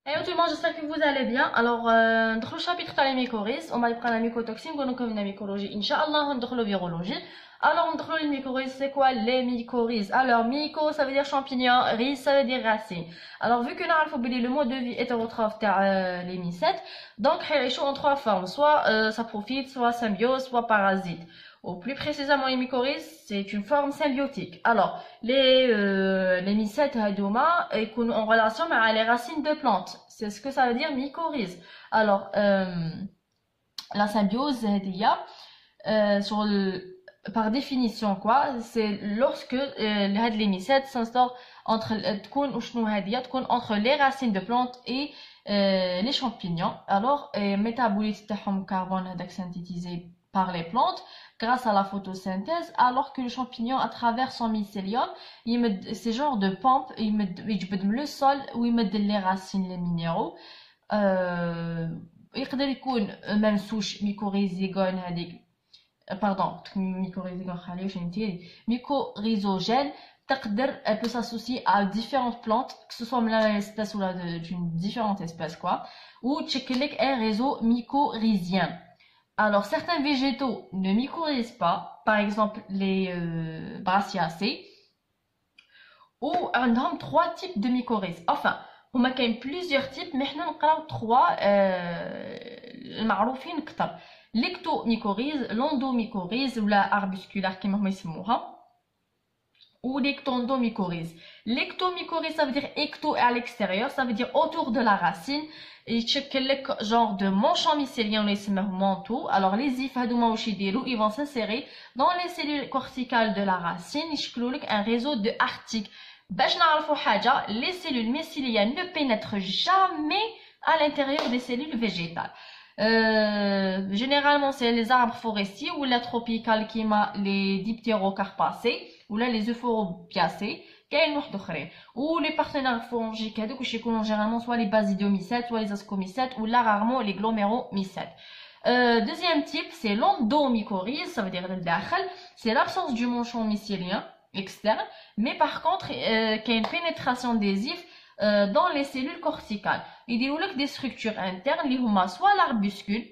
Hello tout le monde, j'espère que vous allez bien. Alors, dans le chapitre de la mycorhize, on va prendre la mycotoxine, on va la mycologie. Inch'Allah, on va la virologie. Alors, on va la mycorhize, c'est quoi les mycorhizes? Alors, myco, ça veut dire champignon, rhiz, ça veut dire racine. Alors, vu que le mode de vie hétérotrophe les mycètes, donc, ils sont en trois formes. Soit saprophyte, soit symbiose, soit parasite. Ou plus précisément, les mycorhizes, c'est une forme symbiotique. Alors, les mycètes hadouma sont en relation avec les racines de plantes. C'est ce que ça veut dire mycorhize. Alors, la symbiose par définition quoi, c'est lorsque les mycètes s'instaurent entre les racines de plantes et les champignons. Alors, métabolite de carbone synthétisé par les plantes grâce à la photosynthèse, alors que le champignon, à travers son mycélium, ces genres de pompe, il met le sol où il met les racines, les minéraux. يقدر يكون même souche mycorhizigone هذيك pardon mycorhizigone خليه واش ندير mycorhizogène elle peut s'associer à différentes plantes que ce soit de la même espèce ou d'une différente espèce quoi ou تشكل un réseau mycorhizien. Alors, certains végétaux ne mycorhizent pas, par exemple les brassiacées, ou عندهم trois types de mycorhizes. Enfin, هما كاين plusieurs types, mais حنا نقراو trois المعروفين كتر. L'ectomycorhize, l'endomycorhize ou la arbusculaire كيما هما يسموها. Ou l'ectondomycorhize. L'ectomycorhize, ça veut dire ecto à l'extérieur, ça veut dire autour de la racine. يتشكل genre de manchon mycélien اللي يسموه manteau. Alors les ifs هادوما واش يديروا, ils vont s'insérer dans les cellules corticales de la racine, يشكلوا لك un réseau de articles. باش نعرفوا حاجه, les cellules mycéliennes ne pénètrent jamais à l'intérieur des cellules végétales. Généralement c'est les arbres forestiers ou la tropicale كيما les dipterocarpacées ou là les euphorbiacées. Ou les partenaires fongiques qui sont généralement soit les basidiomycètes, soit les ascomycètes, ou là rarement les gloméromycètes. Deuxième type, c'est l'endomycorhize, ça veut dire le dakhel, c'est l'absence du manchon mycélien externe, mais par contre, qu'il y a une pénétration des ifs dans les cellules corticales. Il y a des structures internes, soit l'arbuscule,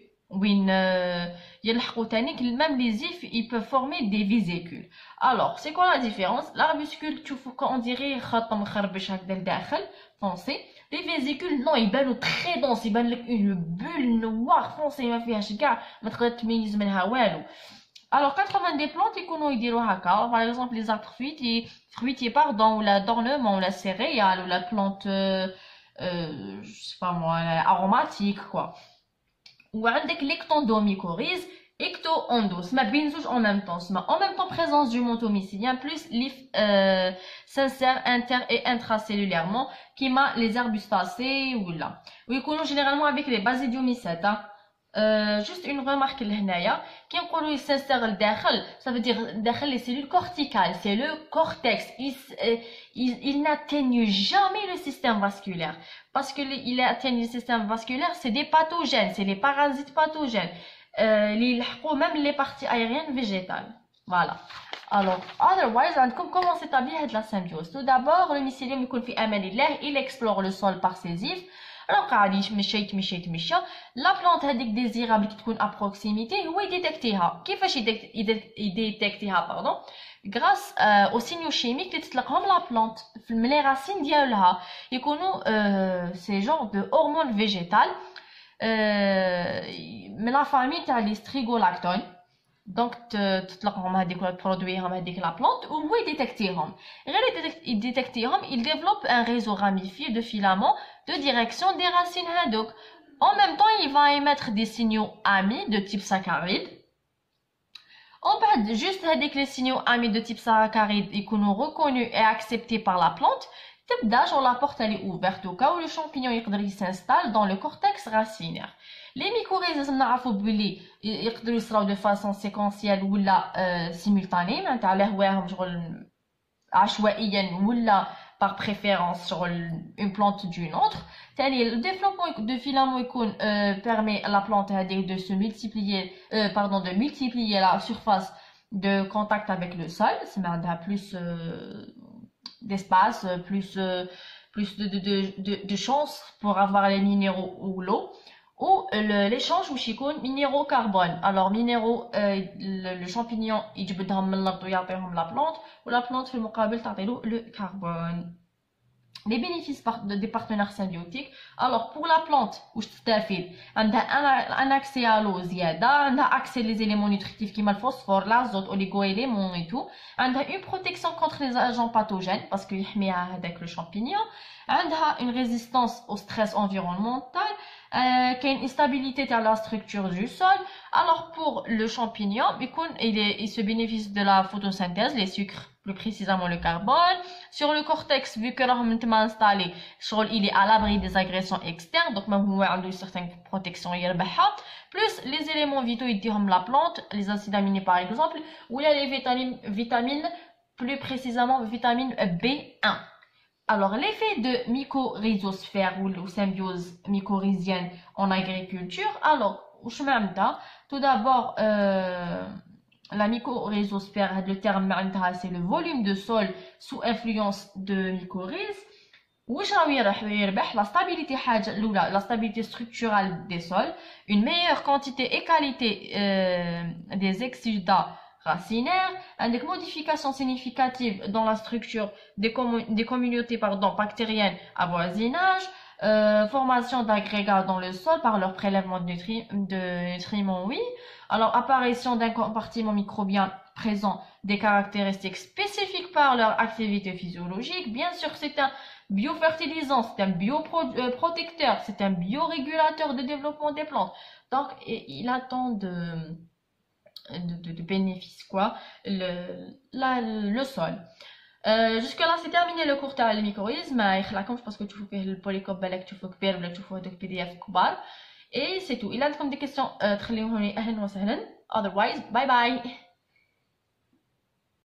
même les ifs, ils peuvent former des vésicules. Alors, c'est quoi la différence? L'arbuscule, quand on dirait foncé. Les vésicules, non, ils bannent très dense, ils bannent une bulle noire foncée, ما فيهاش كاع ما تقدر تميز منها والو. Alors, 80 des plantes, ils يديروا هكا. Par exemple, les arbres fruitiers, pardon, ou la d'ornement, ou la céréale, ou la plante, je sais pas moi, aromatique, quoi. Ou عندك l'ectondomycorhize, ecto-endos, ما بين زوج en même temps. En même temps, présence du manteau mycélien plus l'if s'insère inter et intracellulairement, qui m'a les arbustacées ou là. Ou ils généralement avec les basidiomycètes. Juste une remarque لهنايا كي نقولوا يسنسر لداخل, ça veut dire داخل les cellules corticales, c'est le cortex. Il n'atteignent jamais le système vasculaire parce que il atteignent le système vasculaire, c'est des pathogènes, c'est les parasites pathogènes. Même les parties aériennes végétales. Voilà. Alors, otherwise, comment s'établit la symbiose? Tout d'abord, le mycélium il explore le sol par ses ifs. Alors, la plante désirable qui est à proximité, où il détectera? Il détectera, pardon, grâce aux signaux chimiques qui تطلقهم la plante, les racines ديالها يكونوا ces genres de hormones végétales من la famille تاع les strigolactones. Donc تطلقهم هذيك ولا تبرودويهم هذيك la plante وهو يديتكتيهم. غير يديتكتيهم, il développe un réseau ramifié de filaments de direction des racines هذوك. En même temps, il va émettre des signaux amis de type saccharide. En fait, juste avec les signaux amis de type saccharide et que nous reconnus et acceptés par la plante, genre la porte elle est ouverte au cas où le champignon s'installe dans le cortex racinaire. Les mycorhizes نعرفوا بلي يقدروا يصراو de façon séquentielle ou simultanée, معناتها على هواهم شغل عشوائيا ولا par préférence sur une plante d'une autre. Le développement de filaments permet à la plante de se multiplier, de multiplier la surface de contact avec le sol. C'est plus d'espace, plus plus de chances pour avoir les minéraux ou l'eau. Ou l'échange où يكون minéraux carbone. Alors minéraux le champignon يجبدهم من الارض ويعطيهم la plante, ou la plante في المقابل تعطيله le carbone. Les bénéfices des partenaires symbiotiques. Alors pour la plante où تستفيد عندها un accès à l'eau زيادة, عندها accès les éléments nutritifs comme le phosphore, l'azote, oligo-éléments et tout, عندها une protection contre les agents pathogènes parce que يحميها هذاك le champignon, عندها une résistance au stress environnemental, une stabilité dans la structure du sol. Alors pour le champignon, il se bénéficie de la photosynthèse, les sucres, plus précisément le carbone. Sur le cortex, vu que l'homme installé, il est à l'abri des agressions externes, donc même il a une certaine protection, plus les éléments vitaux, la plante, les acides aminés par exemple, ou il y a les vitamines, plus précisément vitamine B1. Alors, l'effet de mycorhizosphère ou symbiose mycorhizienne en agriculture, alors, tout d'abord, la mycorhizosphère, le terme c'est le volume de sol sous influence de mycorhize. La stabilité, la stabilité structurelle des sols, une meilleure quantité et qualité des exudats racinaires, une modification significative dans la structure des communautés bactériennes à voisinage, formation d'agrégats dans le sol par leur prélèvement de nutriments, oui. Alors, apparition d'un compartiment microbien présent des caractéristiques spécifiques par leur activité physiologique. Bien sûr, c'est un biofertilisant, c'est un bioprotecteur, c'est un biorégulateur de développement des plantes. Donc, il a tant de bénéfices, quoi, le sol. Jusque là c'est terminé le cours تاع الميكرويز. ما يخلعكمش باسكو تشوفوا فيه البوليكوب بالك تشوفوا كبير ولا تشوفوا هذوك بي دي اف كبار. اي سي تو. الا عندكم دي كيسيون تخليوهم لي اهلا وسهلا. otherwise bye bye.